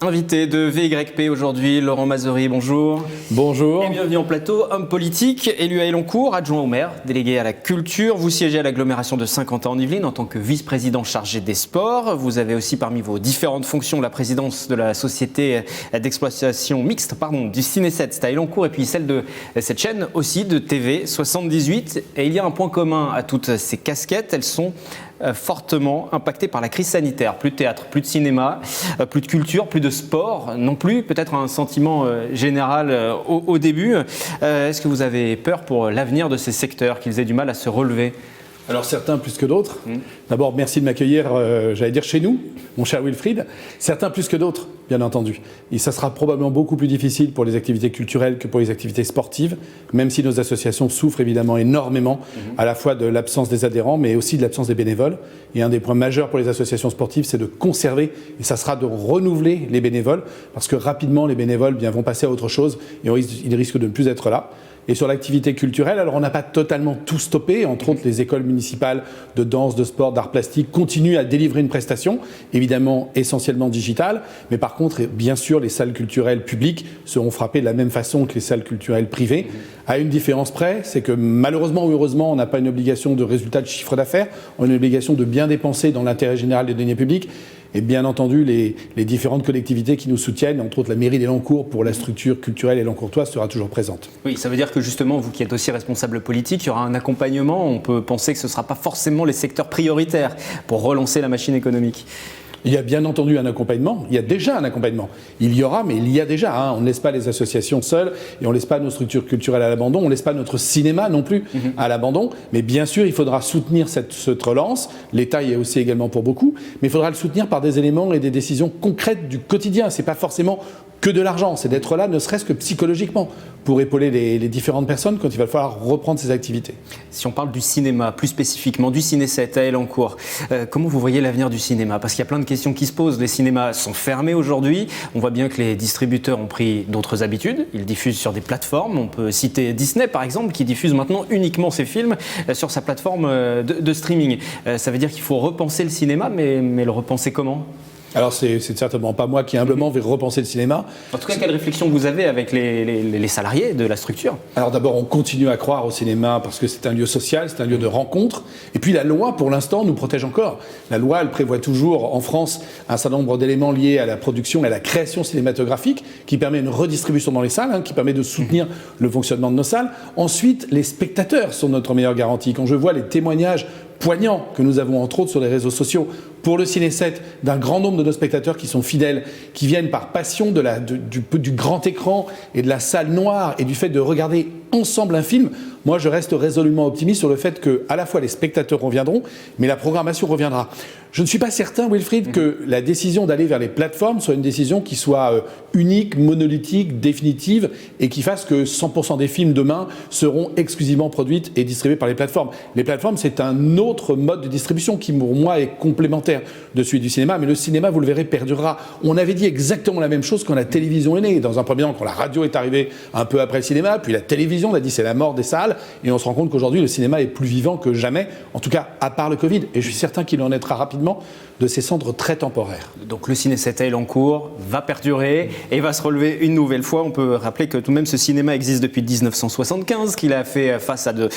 Invité de VYP aujourd'hui, Laurent Mazery, bonjour. Bonjour. Et bienvenue en plateau, homme politique, élu à Elancourt, adjoint au maire, délégué à la culture. Vous siégez à l'agglomération de Saint-Quentin-en-Yvelines en tant que vice-président chargé des sports. Vous avez aussi parmi vos différentes fonctions la présidence de la société d'exploitation mixte du Ciné 7, c'est à Elancourt, et puis celle de cette chaîne aussi de TV 78. Et il y a un point commun à toutes ces casquettes, elles sont fortement impacté par la crise sanitaire. Plus de théâtre, plus de cinéma, plus de culture, plus de sport non plus. Peut-être un sentiment général au début. Est-ce que vous avez peur pour l'avenir de ces secteurs, qu'ils aient du mal à se relever ? Alors certains plus que d'autres. D'abord, merci de m'accueillir, j'allais dire chez nous, mon cher Wilfried. Certains plus que d'autres, bien entendu. Et ça sera probablement beaucoup plus difficile pour les activités culturelles que pour les activités sportives, même si nos associations souffrent évidemment énormément, à la fois de l'absence des adhérents, mais aussi de l'absence des bénévoles. Et un des points majeurs pour les associations sportives, c'est de conserver, et ça sera de renouveler les bénévoles, parce que rapidement, les bénévoles vont passer à autre chose, et ils risquent de ne plus être là. Et sur l'activité culturelle, alors on n'a pas totalement tout stoppé, entre autres les écoles municipales de danse, de sport, d'art plastique continuent à délivrer une prestation, évidemment essentiellement digitale, mais par contre, bien sûr, les salles culturelles publiques seront frappées de la même façon que les salles culturelles privées, à une différence près, c'est que malheureusement ou heureusement, on n'a pas une obligation de résultat de chiffre d'affaires, on a une obligation de bien dépenser dans l'intérêt général des deniers publics. Et bien entendu, les différentes collectivités qui nous soutiennent, entre autres la mairie d'Elancourt pour la structure culturelle élancourtoise sera toujours présente. Oui, ça veut dire que justement, vous qui êtes aussi responsable politique, il y aura un accompagnement. On peut penser que ce ne sera pas forcément les secteurs prioritaires pour relancer la machine économique. Il y a bien entendu un accompagnement, il y a déjà un accompagnement. Il y aura, mais il y a déjà. On ne laisse pas les associations seules et on ne laisse pas nos structures culturelles à l'abandon, on ne laisse pas notre cinéma non plus à l'abandon. Mais bien sûr, il faudra soutenir cette relance. L'État y est aussi également pour beaucoup, mais il faudra le soutenir par des éléments et des décisions concrètes du quotidien. Ce n'est pas forcément que de l'argent, c'est d'être là, ne serait-ce que psychologiquement, pour épauler les différentes personnes quand il va falloir reprendre ces activités. Si on parle du cinéma, plus spécifiquement du Ciné 7 à Elancourt, comment vous voyez l'avenir du cinéma ? Parce qu'il y a plein de questions qui se posent. Les cinémas sont fermés aujourd'hui. On voit bien que les distributeurs ont pris d'autres habitudes. Ils diffusent sur des plateformes. On peut citer Disney, par exemple, qui diffuse maintenant uniquement ses films sur sa plateforme de streaming. Ça veut dire qu'il faut repenser le cinéma, mais le repenser comment ? Alors c'est certainement pas moi qui humblement vais repenser le cinéma. En tout cas, quelle réflexion vous avez avec les salariés de la structure ? Alors d'abord, on continue à croire au cinéma parce que c'est un lieu social, c'est un lieu de rencontre. Et puis la loi, pour l'instant, nous protège encore. La loi, elle prévoit toujours en France un certain nombre d'éléments liés à la production et à la création cinématographique qui permet une redistribution dans les salles, qui permet de soutenir le fonctionnement de nos salles. Ensuite, les spectateurs sont notre meilleure garantie. Quand je vois les témoignages poignants que nous avons entre autres sur les réseaux sociaux pour le Ciné 7, d'un grand nombre de nos spectateurs qui sont fidèles, qui viennent par passion du grand écran et de la salle noire et du fait de regarder ensemble un film, moi je reste résolument optimiste sur le fait que à la fois les spectateurs reviendront, mais la programmation reviendra. Je ne suis pas certain, Wilfried, que la décision d'aller vers les plateformes soit une décision qui soit unique, monolithique, définitive et qui fasse que 100% des films demain seront exclusivement produites et distribués par les plateformes. Les plateformes, c'est un autre mode de distribution qui, pour moi, est complémentaire de celui du cinéma, mais le cinéma, vous le verrez, perdurera. On avait dit exactement la même chose quand la télévision est née. Dans un premier temps, quand la radio est arrivée un peu après le cinéma, puis la télévision, on a dit c'est la mort des salles, et on se rend compte qu'aujourd'hui, le cinéma est plus vivant que jamais, en tout cas, à part le Covid. Et je suis certain qu'il en naîtra rapidement de ces cendres très temporaires. Donc le Ciné 7 à Elancourt va perdurer et va se relever une nouvelle fois. On peut rappeler que tout de même ce cinéma existe depuis 1975, qu'il a fait face à de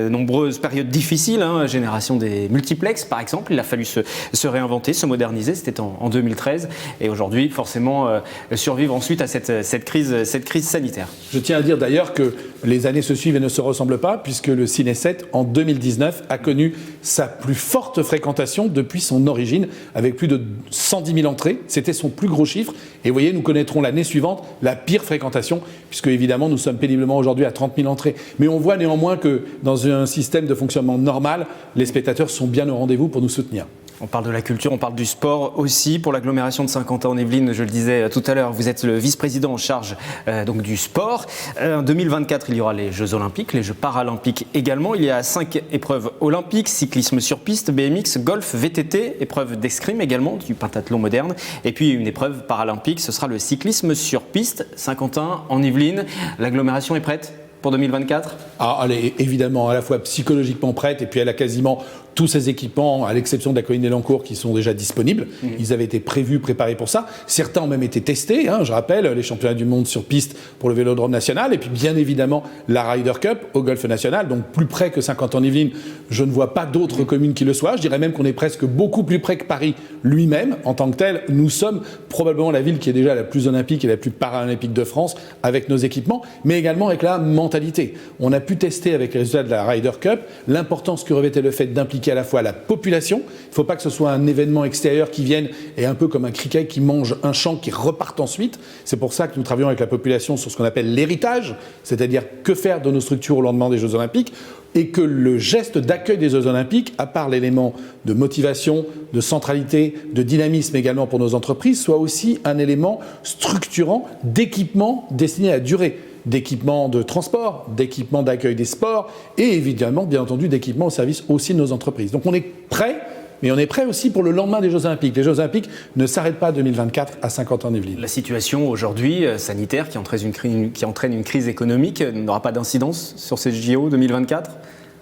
nombreuses périodes difficiles, génération des multiplexes par exemple. Il a fallu se réinventer, se moderniser, c'était en 2013. Et aujourd'hui, forcément, survivre ensuite à cette crise sanitaire. Je tiens à dire d'ailleurs que les années se suivent et ne se ressemblent pas, puisque le Ciné 7, en 2019, a connu sa plus forte fréquentation depuis son origine, avec plus de 110 000 entrées. C'était son plus gros chiffre. Et vous voyez, nous connaîtrons l'année suivante la pire fréquentation, puisque évidemment, nous sommes péniblement aujourd'hui à 30 000 entrées. Mais on voit néanmoins que dans un système de fonctionnement normal, les spectateurs sont bien au rendez-vous pour nous soutenir. On parle de la culture, on parle du sport aussi. Pour l'agglomération de Saint-Quentin-en-Yvelines, je le disais tout à l'heure, vous êtes le vice-président en charge donc du sport. En 2024, il y aura les Jeux Olympiques, les Jeux Paralympiques également. Il y a 5 épreuves olympiques, cyclisme sur piste, BMX, golf, VTT, épreuve d'escrime également, du pentathlon moderne. Et puis une épreuve paralympique, ce sera le cyclisme sur piste. Saint-Quentin-en-Yvelines, l'agglomération est prête pour 2024 ? Elle est évidemment à la fois psychologiquement prête et puis elle a quasiment tous ces équipements, à l'exception de la colline d'Elancourt, qui sont déjà disponibles. Ils avaient été préparés pour ça. Certains ont même été testés. Je rappelle, les championnats du monde sur piste pour le Vélodrome national. Et puis, bien évidemment, la Ryder Cup au Golfe national. Donc, plus près que Saint-Quentin-en-Yvelines, je ne vois pas d'autres communes qui le soient. Je dirais même qu'on est presque beaucoup plus près que Paris lui-même. En tant que tel, nous sommes probablement la ville qui est déjà la plus olympique et la plus paralympique de France avec nos équipements, mais également avec la mentalité. On a pu tester avec les résultats de la Ryder Cup l'importance que revêtait le fait d'impliquer à la fois la population. Il ne faut pas que ce soit un événement extérieur qui vienne et un peu comme un criquet qui mange un champ qui reparte ensuite. C'est pour ça que nous travaillons avec la population sur ce qu'on appelle l'héritage, c'est-à-dire que faire de nos structures au lendemain des Jeux Olympiques, et que le geste d'accueil des Jeux Olympiques, à part l'élément de motivation, de centralité, de dynamisme également pour nos entreprises, soit aussi un élément structurant d'équipement destiné à durer. D'équipements de transport, d'équipements d'accueil des sports et évidemment, bien entendu, d'équipements au service aussi de nos entreprises. Donc on est prêt, mais on est prêt aussi pour le lendemain des Jeux Olympiques. Les Jeux Olympiques ne s'arrêtent pas en 2024 à Saint-Quentin-en-Yvelines. La situation aujourd'hui sanitaire qui entraîne une crise économique n'aura pas d'incidence sur ces JO 2024 ?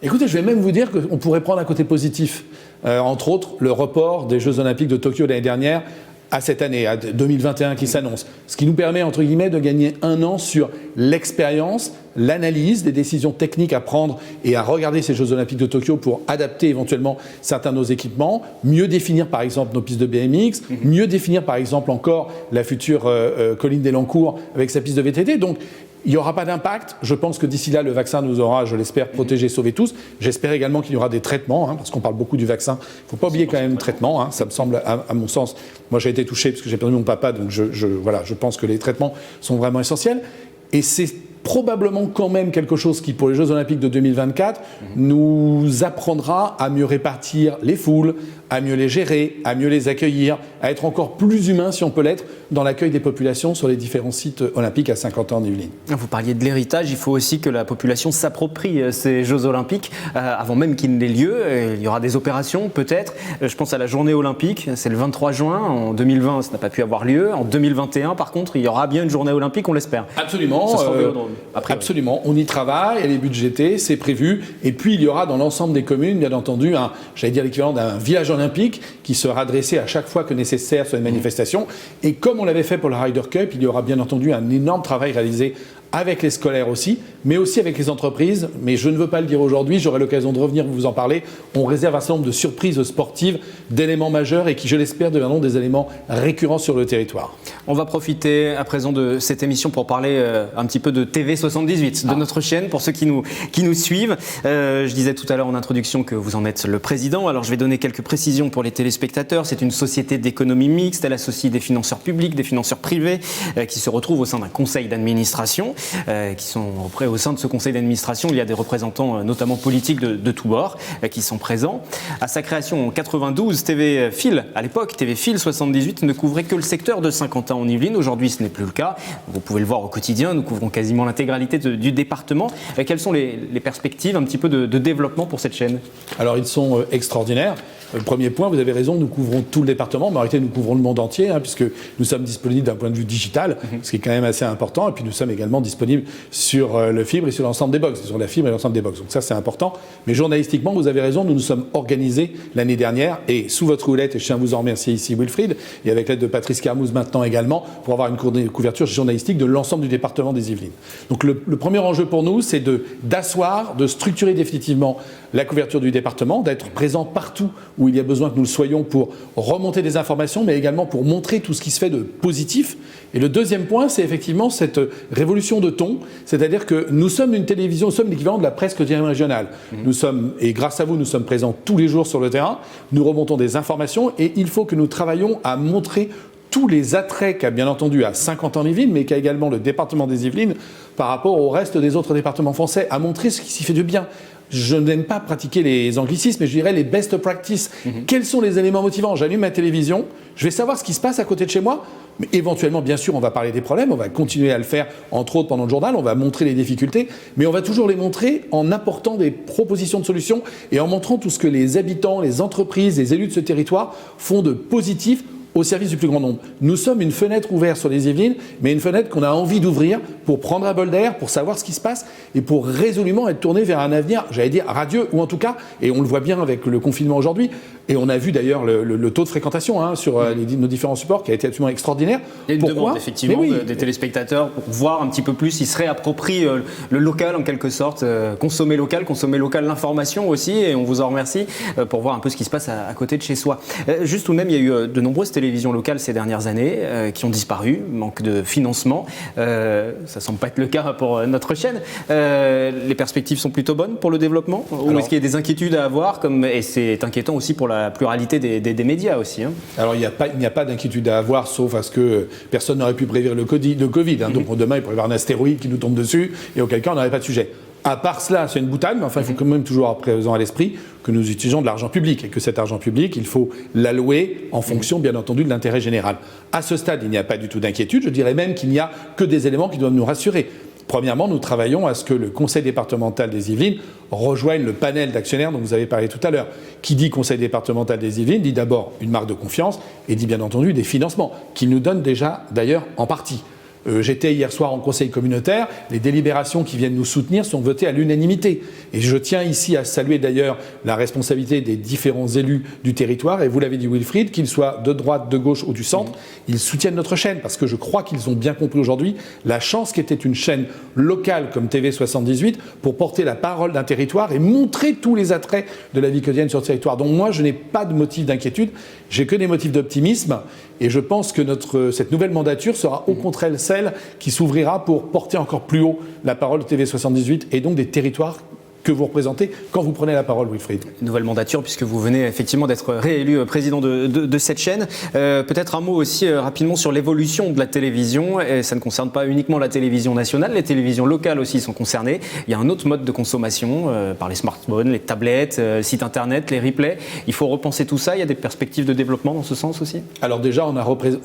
Écoutez, je vais même vous dire qu'on pourrait prendre un côté positif. Entre autres, le report des Jeux Olympiques de Tokyo l'année dernière à cette année, à 2021 qui s'annonce. Ce qui nous permet, entre guillemets, de gagner un an sur l'expérience, l'analyse des décisions techniques à prendre et à regarder ces Jeux Olympiques de Tokyo pour adapter éventuellement certains de nos équipements, mieux définir par exemple nos pistes de BMX, mieux définir par exemple encore la future colline d'Elancourt avec sa piste de VTT. Donc, il n'y aura pas d'impact. Je pense que d'ici là, le vaccin nous aura, je l'espère, protégés, sauvés tous. J'espère également qu'il y aura des traitements, parce qu'on parle beaucoup du vaccin. Il ne faut pas oublier quand même le traitement. Ça me semble, à mon sens, moi j'ai été touché parce que j'ai perdu mon papa, donc je pense que les traitements sont vraiment essentiels. Et c'est probablement quand même quelque chose qui, pour les Jeux Olympiques de 2024, nous apprendra à mieux répartir les foules, à mieux les gérer, à mieux les accueillir, à être encore plus humain, si on peut l'être, dans l'accueil des populations sur les différents sites olympiques à Saint-Quentin-en-Yvelines. Vous parliez de l'héritage, il faut aussi que la population s'approprie ces Jeux Olympiques avant même qu'ils n'aient lieu. Il y aura des opérations peut-être. Je pense à la journée olympique, c'est le 23 juin. En 2020, ça n'a pas pu avoir lieu. En 2021, par contre, il y aura bien une journée olympique, on l'espère. Absolument. Absolument. On y travaille, elle est budgétée, c'est prévu. Et puis, il y aura dans l'ensemble des communes, bien entendu, l'équivalent d'un village olympique qui sera dressé à chaque fois que nécessaire sur une manifestation. Et comme on l'avait fait pour la Ryder Cup, il y aura bien entendu un énorme travail réalisé avec les scolaires aussi, mais aussi avec les entreprises. Mais je ne veux pas le dire aujourd'hui, j'aurai l'occasion de revenir vous en parler. On réserve un certain nombre de surprises sportives, d'éléments majeurs et qui, je l'espère, deviendront des éléments récurrents sur le territoire. On va profiter à présent de cette émission pour parler un petit peu de TV78, de notre chaîne, pour ceux qui nous suivent. Je disais tout à l'heure en introduction que vous en êtes le président. Alors je vais donner quelques précisions pour les téléspectateurs. C'est une société d'économie mixte. Elle associe des financeurs publics, des financeurs privés qui se retrouvent au sein d'un conseil d'administration. Qui sont au sein de ce conseil d'administration, il y a des représentants notamment politiques de tous bords qui sont présents. À sa création en 92, TV Fil, à l'époque, TV Fil 78 ne couvrait que le secteur de Saint-Quentin-en-Yvelines. Aujourd'hui, ce n'est plus le cas. Vous pouvez le voir au quotidien, nous couvrons quasiment l'intégralité du département. Quelles sont les perspectives un petit peu de développement pour cette chaîne ? Alors, ils sont extraordinaires. Premier point, vous avez raison, nous couvrons tout le département, mais en réalité nous couvrons le monde entier, puisque nous sommes disponibles d'un point de vue digital, ce qui est quand même assez important, et puis nous sommes également disponibles sur le fibre et sur l'ensemble des box, sur la fibre et l'ensemble des box. Donc ça c'est important. Mais journalistiquement, vous avez raison, nous nous sommes organisés l'année dernière, et sous votre houlette, et je tiens à vous en remercier ici Wilfried, et avec l'aide de Patrice Carmouze maintenant également, pour avoir une couverture journalistique de l'ensemble du département des Yvelines. Donc le premier enjeu pour nous, c'est d'asseoir, de structurer définitivement la couverture du département, d'être présent partout où il y a besoin que nous le soyons pour remonter des informations, mais également pour montrer tout ce qui se fait de positif. Et le deuxième point, c'est effectivement cette révolution de ton, c'est-à-dire que nous sommes une télévision, nous sommes l'équivalent de la presse quotidienne régionale. Nous sommes, et grâce à vous, nous sommes présents tous les jours sur le terrain, nous remontons des informations et il faut que nous travaillions à montrer tous les attraits qu'a bien entendu à Saint-Quentin-en-Yvelines, mais qu'a également le département des Yvelines par rapport au reste des autres départements français, à montrer ce qui s'y fait de bien. Je n'aime pas pratiquer les anglicismes, mais je dirais les best practices. Quels sont les éléments motivants ? J'allume ma télévision, je vais savoir ce qui se passe à côté de chez moi, mais éventuellement, bien sûr, on va parler des problèmes, on va continuer à le faire, entre autres pendant le journal, on va montrer les difficultés, mais on va toujours les montrer en apportant des propositions de solutions et en montrant tout ce que les habitants, les entreprises, les élus de ce territoire font de positif au service du plus grand nombre. Nous sommes une fenêtre ouverte sur les Yvelines, mais une fenêtre qu'on a envie d'ouvrir pour prendre un bol d'air, pour savoir ce qui se passe et pour résolument être tourné vers un avenir, j'allais dire, radieux, ou en tout cas, et on le voit bien avec le confinement aujourd'hui, et on a vu d'ailleurs le taux de fréquentation sur nos différents supports qui a été absolument extraordinaire. Il y a une demande effectivement des téléspectateurs pour voir un petit peu plus, ils se réapproprient le local en quelque sorte, consommer local l'information aussi, et on vous en remercie pour voir un peu ce qui se passe à côté de chez soi. Juste tout de même, il y a eu de nombreuses télévisions locales ces dernières années qui ont disparu, manque de financement, ça semble pas être le cas pour notre chaîne. Les perspectives sont plutôt bonnes pour le développement, ou est-ce qu'il y a des inquiétudes à avoir, et c'est inquiétant aussi pour la pluralité des médias aussi Alors il n'y a pas d'inquiétude à avoir, sauf à ce que personne n'aurait pu prévenir le Covid. Donc demain il pourrait y avoir un astéroïde qui nous tombe dessus, et auquel cas on n'aurait pas de sujet. À part cela, c'est une boutade, mais enfin, il faut quand même toujours avoir présent à l'esprit que nous utilisons de l'argent public et que cet argent public, il faut l'allouer en fonction, bien entendu, de l'intérêt général. À ce stade, il n'y a pas du tout d'inquiétude. Je dirais même qu'il n'y a que des éléments qui doivent nous rassurer. Premièrement, nous travaillons à ce que le conseil départemental des Yvelines rejoigne le panel d'actionnaires dont vous avez parlé tout à l'heure. Qui dit conseil départemental des Yvelines dit d'abord une marque de confiance et dit bien entendu des financements, qu'il nous donne déjà d'ailleurs en partie. J'étais hier soir en conseil communautaire, les délibérations qui viennent nous soutenir sont votées à l'unanimité. Et je tiens ici à saluer d'ailleurs la responsabilité des différents élus du territoire, et vous l'avez dit Wilfried, qu'ils soient de droite, de gauche ou du centre, ils soutiennent notre chaîne, parce que je crois qu'ils ont bien compris aujourd'hui la chance qu'était une chaîne locale comme TV78 pour porter la parole d'un territoire et montrer tous les attraits de la vie quotidienne sur le territoire. Donc moi, je n'ai pas de motif d'inquiétude, j'ai que des motifs d'optimisme, et je pense que cette nouvelle mandature sera au contraire celle qui s'ouvrira pour porter encore plus haut la parole de TV78 et donc des territoires que vous représentez quand vous prenez la parole, Wilfried. Nouvelle mandature, puisque vous venez effectivement d'être réélu président de cette chaîne. Peut-être un mot aussi rapidement sur l'évolution de la télévision. Et ça ne concerne pas uniquement la télévision nationale, les télévisions locales aussi sont concernées. Il y a un autre mode de consommation par les smartphones, les tablettes, sites internet, les replays. Il faut repenser tout ça. Il y a des perspectives de développement dans ce sens aussi? Alors déjà,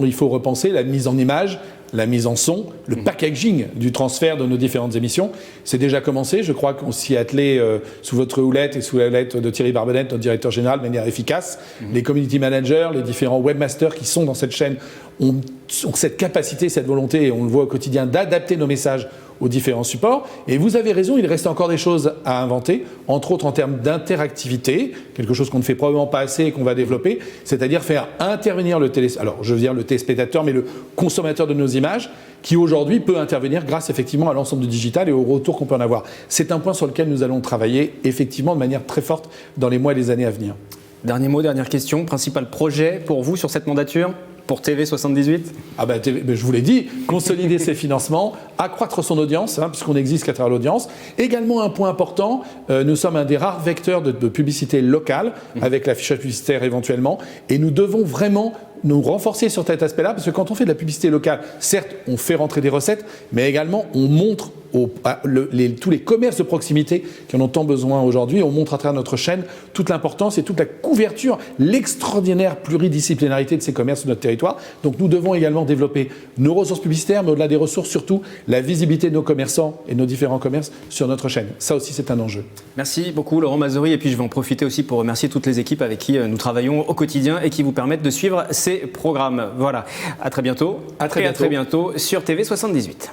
il faut repenser la mise en image, la mise en son, le packaging du transfert de nos différentes émissions. C'est déjà commencé. Je crois qu'on s'y est attelé sous votre houlette et sous la houlette de Thierry Barbedette, notre directeur général, de manière efficace. Les community managers, les différents webmasters qui sont dans cette chaîne ont cette capacité, cette volonté, et on le voit au quotidien, d'adapter nos messages aux différents supports. Et vous avez raison, il reste encore des choses à inventer, entre autres en termes d'interactivité, quelque chose qu'on ne fait probablement pas assez et qu'on va développer, c'est-à-dire faire intervenir le téléspectateur, mais le consommateur de nos images, qui aujourd'hui peut intervenir grâce effectivement à l'ensemble du digital et au retour qu'on peut en avoir. C'est un point sur lequel nous allons travailler effectivement de manière très forte dans les mois et les années à venir. Dernier mot, dernière question. Principal projet pour vous sur cette mandature ? Pour TV78 ? Je vous l'ai dit, consolider ses financements, accroître son audience, puisqu'on existe qu'à travers l'audience. Également un point important, nous sommes un des rares vecteurs de publicité locale, avec l'affichage publicitaire éventuellement, et nous devons vraiment nous renforcer sur cet aspect-là, parce que quand on fait de la publicité locale, certes, on fait rentrer des recettes, mais également on montre tous les commerces de proximité qui en ont tant besoin aujourd'hui, on montre à travers notre chaîne toute l'importance et toute la couverture, l'extraordinaire pluridisciplinarité de ces commerces sur notre territoire. Donc nous devons également développer nos ressources publicitaires, mais au-delà des ressources, surtout la visibilité de nos commerçants et de nos différents commerces sur notre chaîne. Ça aussi, c'est un enjeu. Merci beaucoup Laurent Mazory, et puis je vais en profiter aussi pour remercier toutes les équipes avec qui nous travaillons au quotidien et qui vous permettent de suivre ces programmes. Voilà, à très bientôt. À très bientôt sur TV78.